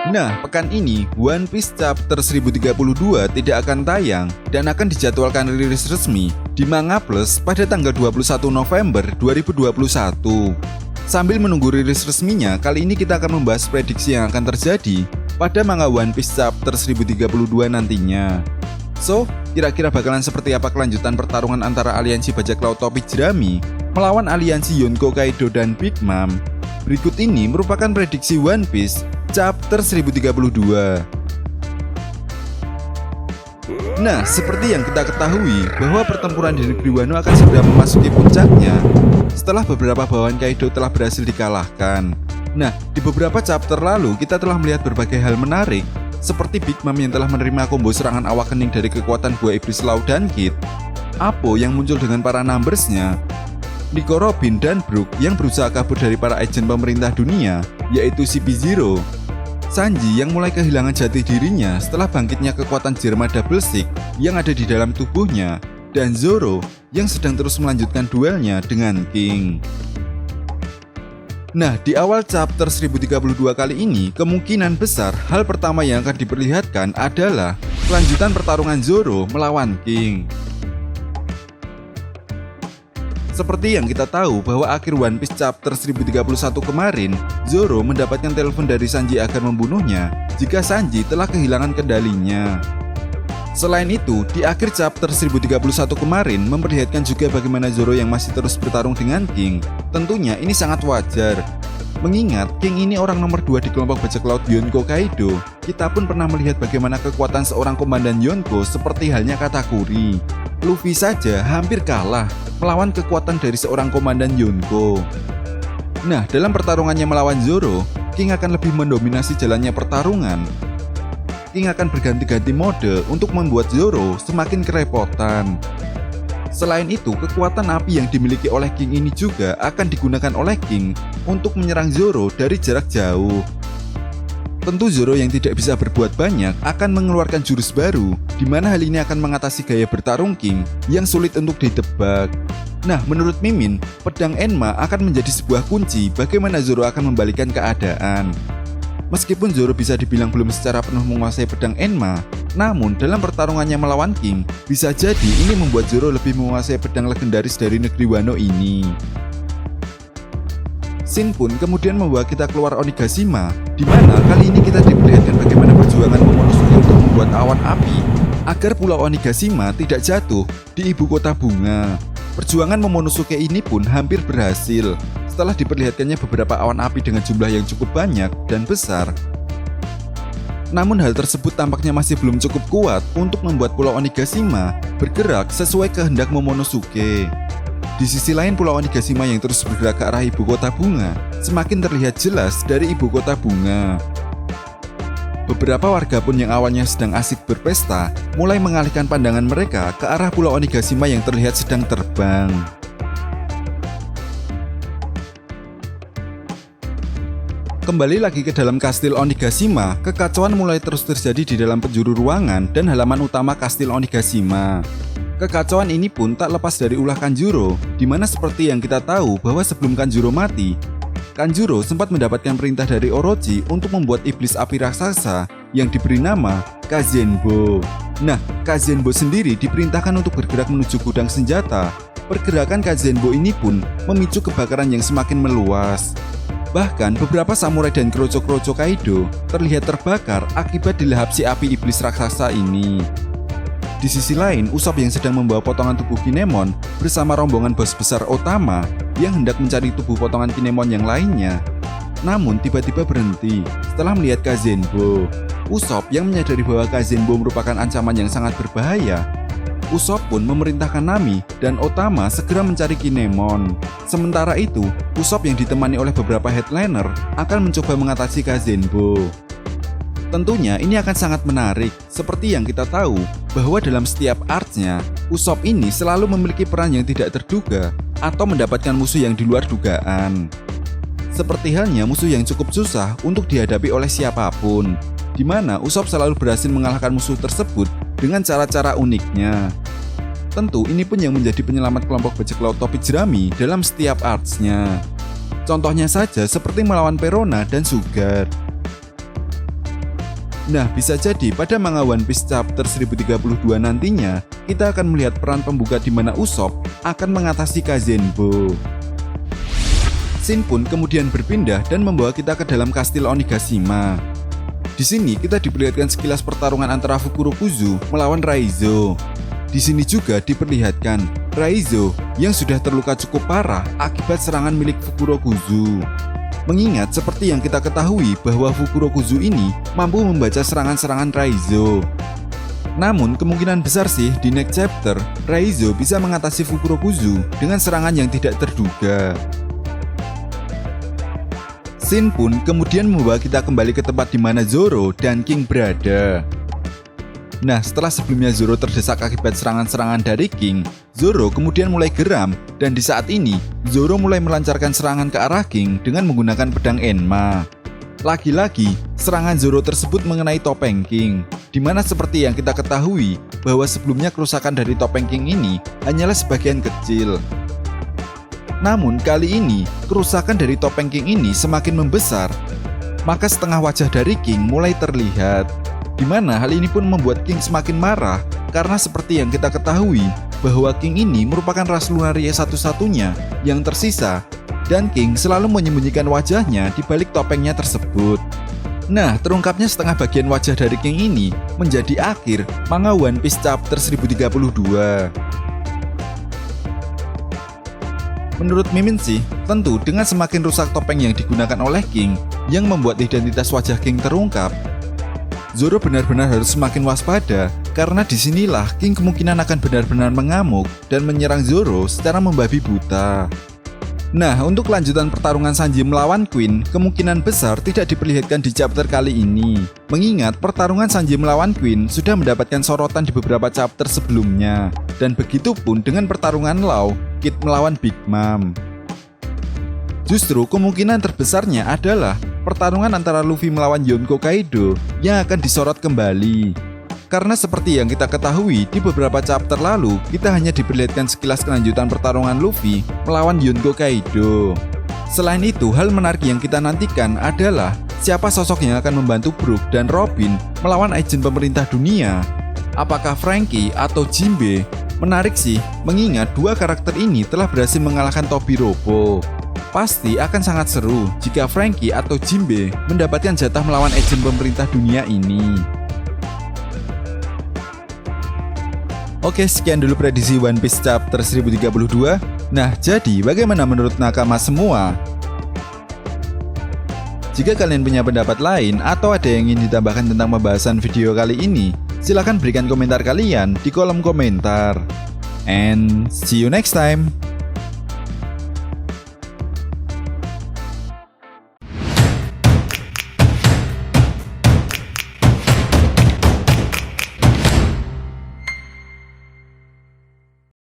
Nah, pekan ini One Piece Chapter 1032 tidak akan tayang dan akan dijadwalkan rilis resmi di Manga Plus pada tanggal 21 November 2021. Sambil menunggu rilis resminya, kali ini kita akan membahas prediksi yang akan terjadi pada manga One Piece Chapter 1032 nantinya. So, kira-kira bakalan seperti apa kelanjutan pertarungan antara aliansi bajak laut topi jerami melawan aliansi Yonko, Kaido, dan Big Mom? Berikut ini merupakan prediksi One Piece Chapter 1032. Nah, seperti yang kita ketahui bahwa pertempuran di negeri Wano akan segera memasuki puncaknya setelah beberapa bawahan Kaido telah berhasil dikalahkan. Nah, di beberapa chapter lalu kita telah melihat berbagai hal menarik seperti Big Mom yang telah menerima combo serangan awakening dari kekuatan buah iblis laut dan Kid, Apo yang muncul dengan para numbersnya, Nico, Robin, dan Brook yang berusaha kabur dari para agen pemerintah dunia, yaitu CP0, Sanji yang mulai kehilangan jati dirinya setelah bangkitnya kekuatan Jerma Double Six yang ada di dalam tubuhnya, dan Zoro yang sedang terus melanjutkan duelnya dengan King. Nah, di awal chapter 1032 kali ini, kemungkinan besar hal pertama yang akan diperlihatkan adalah kelanjutan pertarungan Zoro melawan King. Seperti yang kita tahu bahwa akhir One Piece Chapter 1031 kemarin, Zoro mendapatkan telepon dari Sanji agar membunuhnya jika Sanji telah kehilangan kendalinya. Selain itu, di akhir chapter 1031 kemarin memperlihatkan juga bagaimana Zoro yang masih terus bertarung dengan King. Tentunya ini sangat wajar, mengingat King ini orang nomor 2 di kelompok bajak laut Yonko Kaido. Kita pun pernah melihat bagaimana kekuatan seorang komandan Yonko seperti halnya Katakuri. Luffy saja hampir kalah melawan kekuatan dari seorang komandan Yonko. Nah, dalam pertarungannya melawan Zoro, King akan lebih mendominasi jalannya pertarungan. King akan berganti-ganti mode untuk membuat Zoro semakin kerepotan. Selain itu, kekuatan api yang dimiliki oleh King ini juga akan digunakan oleh King untuk menyerang Zoro dari jarak jauh. Tentu Zoro yang tidak bisa berbuat banyak akan mengeluarkan jurus baru, di mana hal ini akan mengatasi gaya bertarung King yang sulit untuk ditebak. Nah, menurut Mimin, pedang Enma akan menjadi sebuah kunci bagaimana Zoro akan membalikan keadaan. Meskipun Zoro bisa dibilang belum secara penuh menguasai pedang Enma, namun dalam pertarungannya melawan King, bisa jadi ini membuat Zoro lebih menguasai pedang legendaris dari negeri Wano ini. Shin pun kemudian membawa kita keluar Onigashima, di mana kali ini kita diperlihatkan bagaimana perjuangan Momonosuke untuk membuat awan api agar pulau Onigashima tidak jatuh di ibu kota bunga. Perjuangan Momonosuke ini pun hampir berhasil setelah diperlihatkannya beberapa awan api dengan jumlah yang cukup banyak dan besar. Namun hal tersebut tampaknya masih belum cukup kuat untuk membuat pulau Onigashima bergerak sesuai kehendak Momonosuke. Di sisi lain, pulau Onigashima yang terus bergerak ke arah ibu kota bunga semakin terlihat jelas dari ibu kota bunga. Beberapa warga pun yang awalnya sedang asik berpesta mulai mengalihkan pandangan mereka ke arah pulau Onigashima yang terlihat sedang terbang. Kembali lagi ke dalam kastil Onigashima, kekacauan mulai terus terjadi di dalam penjuru ruangan dan halaman utama kastil Onigashima. Kekacauan ini pun tak lepas dari ulah Kanjuro, di mana seperti yang kita tahu bahwa sebelum Kanjuro mati, Kanjuro sempat mendapatkan perintah dari Orochi untuk membuat iblis api raksasa yang diberi nama Kazenbo. Nah, Kazenbo sendiri diperintahkan untuk bergerak menuju gudang senjata. Pergerakan Kazenbo ini pun memicu kebakaran yang semakin meluas. Bahkan beberapa samurai dan kroco-kroco Kaido terlihat terbakar akibat dilahap si api iblis raksasa ini. Di sisi lain, Usopp yang sedang membawa potongan tubuh Kinemon bersama rombongan bos besar Otama yang hendak mencari tubuh potongan Kinemon yang lainnya. Namun tiba-tiba berhenti setelah melihat Kazenbo. Usopp yang menyadari bahwa Kazenbo merupakan ancaman yang sangat berbahaya. Usopp pun memerintahkan Nami dan Otama segera mencari Kinemon. Sementara itu, Usopp yang ditemani oleh beberapa headliner akan mencoba mengatasi Kazenbo. Tentunya ini akan sangat menarik, seperti yang kita tahu bahwa dalam setiap arc-nya, Usopp ini selalu memiliki peran yang tidak terduga atau mendapatkan musuh yang di luar dugaan. Seperti halnya musuh yang cukup susah untuk dihadapi oleh siapapun, di mana Usopp selalu berhasil mengalahkan musuh tersebut dengan cara-cara uniknya. Tentu ini pun yang menjadi penyelamat kelompok bajak laut topi jerami dalam setiap arc-nya. Contohnya saja seperti melawan Perona dan Sugar. Nah, bisa jadi pada manga One Piece chapter 1032 nantinya, kita akan melihat peran pembuka di mana Usopp akan mengatasi Kazenbo. Scene pun kemudian berpindah dan membawa kita ke dalam kastil Onigashima. Di sini kita diperlihatkan sekilas pertarungan antara Fukurokuzu melawan Raizo. Di sini juga diperlihatkan Raizo yang sudah terluka cukup parah akibat serangan milik Fukurokuzu. Mengingat seperti yang kita ketahui bahwa Fukurokuzu ini mampu membaca serangan-serangan Raizo. Namun kemungkinan besar sih di next chapter Raizo bisa mengatasi Fukurokuzu dengan serangan yang tidak terduga. Scene pun kemudian membawa kita kembali ke tempat di mana Zoro dan King berada. Nah, setelah sebelumnya Zoro terdesak akibat serangan-serangan dari King, Zoro kemudian mulai geram dan di saat ini Zoro mulai melancarkan serangan ke arah King dengan menggunakan pedang Enma. Lagi-lagi, serangan Zoro tersebut mengenai topeng King, di mana seperti yang kita ketahui bahwa sebelumnya kerusakan dari topeng King ini hanyalah sebagian kecil. Namun kali ini, kerusakan dari topeng King ini semakin membesar, maka setengah wajah dari King mulai terlihat. Di mana hal ini pun membuat King semakin marah karena seperti yang kita ketahui bahwa King ini merupakan ras Lunaria satu-satunya yang tersisa dan King selalu menyembunyikan wajahnya di balik topengnya tersebut. Nah, terungkapnya setengah bagian wajah dari King ini menjadi akhir manga One Piece chapter 1032. Menurut Mimin sih, tentu dengan semakin rusak topeng yang digunakan oleh King yang membuat identitas wajah King terungkap, Zoro benar-benar harus semakin waspada karena disinilah King kemungkinan akan benar-benar mengamuk dan menyerang Zoro secara membabi buta. Nah, untuk lanjutan pertarungan Sanji melawan Queen kemungkinan besar tidak diperlihatkan di chapter kali ini. Mengingat pertarungan Sanji melawan Queen sudah mendapatkan sorotan di beberapa chapter sebelumnya. Dan begitu pun dengan pertarungan Law, Kid melawan Big Mom. Justru kemungkinan terbesarnya adalah pertarungan antara Luffy melawan Yonko Kaido yang akan disorot kembali. Karena seperti yang kita ketahui di beberapa chapter lalu, kita hanya diperlihatkan sekilas kelanjutan pertarungan Luffy melawan Yonko Kaido. Selain itu, hal menarik yang kita nantikan adalah siapa sosok yang akan membantu Brook dan Robin melawan agen pemerintah dunia. Apakah Franky atau Jinbe? Menarik sih, mengingat dua karakter ini telah berhasil mengalahkan Tobiropo. Pasti akan sangat seru jika Franky atau Jinbe mendapatkan jatah melawan agen pemerintah dunia ini. Oke, sekian dulu prediksi One Piece chapter 1032. Nah, jadi bagaimana menurut nakama semua? Jika kalian punya pendapat lain atau ada yang ingin ditambahkan tentang pembahasan video kali ini, silahkan berikan komentar kalian di kolom komentar. And see you next time.